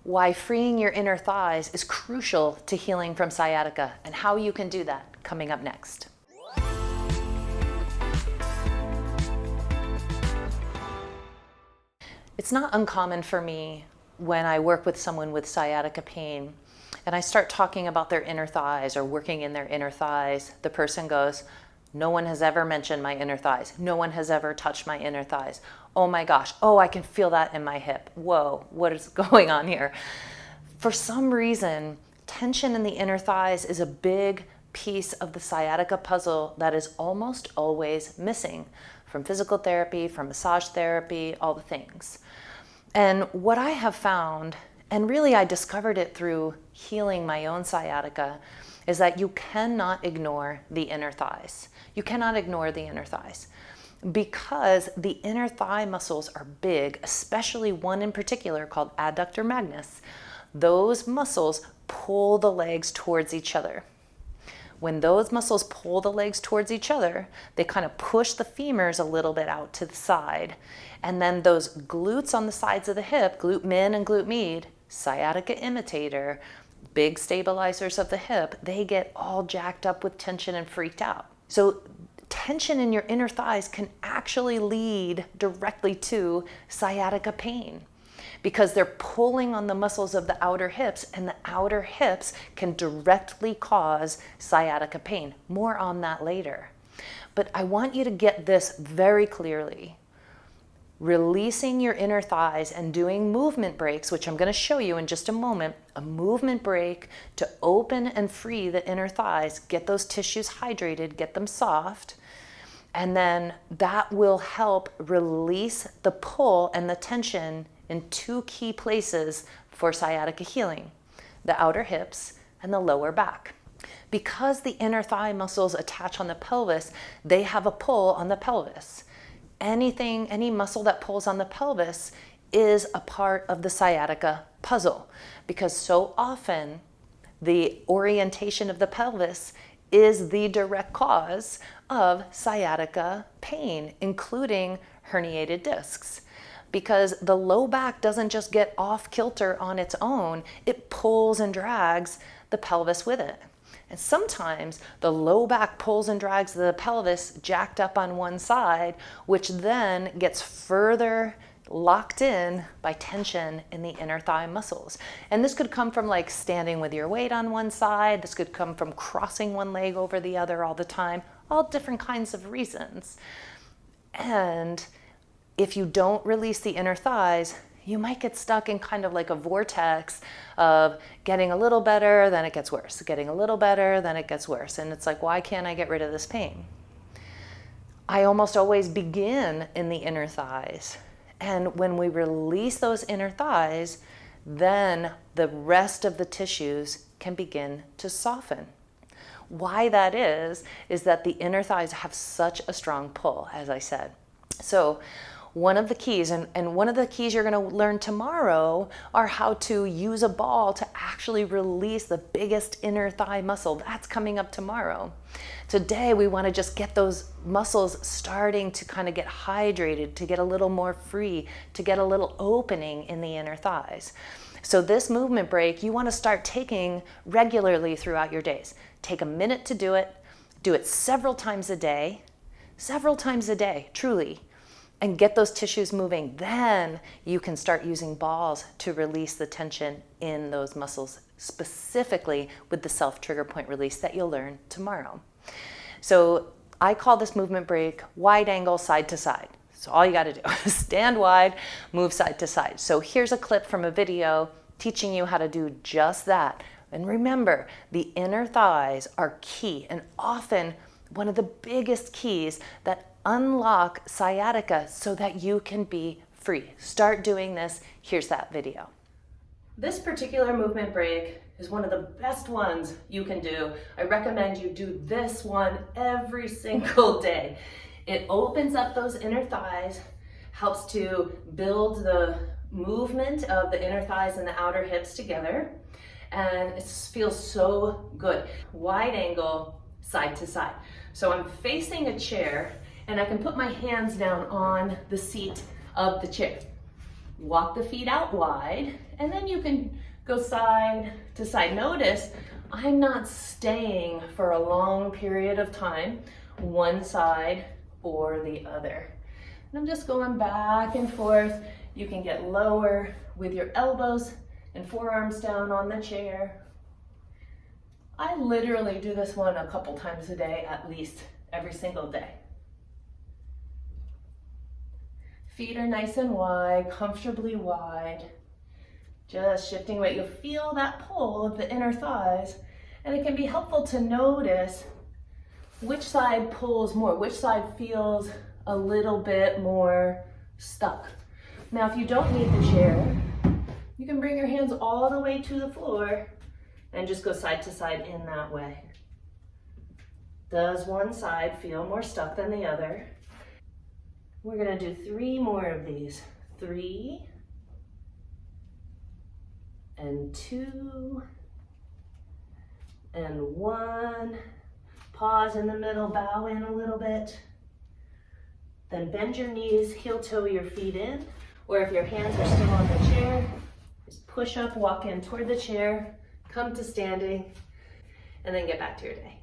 why freeing your inner thighs is crucial to healing from sciatica, and how you can do that coming up next. It's not uncommon for me when I work with someone with sciatica pain and I start talking about their inner thighs or working in their inner thighs, the person goes, "No one has ever mentioned my inner thighs. No one has ever touched my inner thighs. Oh my gosh, oh, I can feel that in my hip. Whoa, what is going on here?" For some reason, tension in the inner thighs is a big piece of the sciatica puzzle that is almost always missing from physical therapy, from massage therapy, all the things. And what I have found, and really I discovered it through healing my own sciatica, is that you cannot ignore the inner thighs. You cannot ignore the inner thighs because the inner thigh muscles are big, especially one in particular called adductor magnus. Those muscles pull the legs towards each other. When those muscles pull the legs towards each other, they kind of push the femurs a little bit out to the side. And then those glutes on the sides of the hip, glute min and glute med, sciatica imitator, big stabilizers of the hip, they get all jacked up with tension and freaked out. So tension in your inner thighs can actually lead directly to sciatica pain, because they're pulling on the muscles of the outer hips, and the outer hips can directly cause sciatica pain. More on that later. But I want you to get this very clearly. Releasing your inner thighs and doing movement breaks, which I'm going to show you in just a moment, a movement break to open and free the inner thighs, get those tissues hydrated, get them soft, and then that will help release the pull and the tension in two key places for sciatica healing: the outer hips and the lower back. Because the inner thigh muscles attach on the pelvis, they have a pull on the pelvis. Any muscle that pulls on the pelvis is a part of the sciatica puzzle, because so often the orientation of the pelvis is the direct cause of sciatica pain, including herniated discs. Because the low back doesn't just get off kilter on its own, it pulls and drags the pelvis with it. And sometimes the low back pulls and drags the pelvis jacked up on one side, which then gets further locked in by tension in the inner thigh muscles. And this could come from like standing with your weight on one side. This could come from crossing one leg over the other all the time, all different kinds of reasons. And if you don't release the inner thighs, you might get stuck in kind of like a vortex of getting a little better, then it gets worse, getting a little better, then it gets worse. And it's like, why can't I get rid of this pain? I almost always begin in the inner thighs. And when we release those inner thighs, then the rest of the tissues can begin to soften. Why that is that the inner thighs have such a strong pull, as I said. So one of the keys, and one of the keys you're going to learn tomorrow, are how to use a ball to actually release the biggest inner thigh muscle. That's coming up tomorrow. Today we want to just get those muscles starting to kind of get hydrated, to get a little more free, to get a little opening in the inner thighs. So this movement break, you want to start taking regularly throughout your days. Take a minute to do it several times a day, truly. And get those tissues moving. Then you can start using balls to release the tension in those muscles, specifically with the self-trigger point release that you'll learn tomorrow. So I call this movement break wide angle side to side. So all you got to do is stand wide, move side to side. So here's a clip from a video teaching you how to do just that. And remember, the inner thighs are key, and often one of the biggest keys that unlock sciatica so that you can be free. Start doing this. Here's that video. This particular movement break is one of the best ones you can do. I recommend you do this one every single day. It opens up those inner thighs, helps to build the movement of the inner thighs and the outer hips together, and it feels so good. Wide angle, side to side. So I'm facing a chair, and I can put my hands down on the seat of the chair. Walk the feet out wide, and then you can go side to side. Notice I'm not staying for a long period of time, one side or the other. And I'm just going back and forth. You can get lower with your elbows and forearms down on the chair. I literally do this one a couple times a day, at least every single day. Feet are nice and wide, comfortably wide. Just shifting weight. You'll feel that pull of the inner thighs, and it can be helpful to notice which side pulls more, which side feels a little bit more stuck. Now, if you don't need the chair, you can bring your hands all the way to the floor and just go side to side in that way. Does one side feel more stuck than the other? We're gonna do 3 more of these. 3 and 2 and 1. Pause in the middle, bow in a little bit. Then bend your knees, heel toe your feet in, or if your hands are still on the chair, just push up, walk in toward the chair, come to standing, and then get back to your day.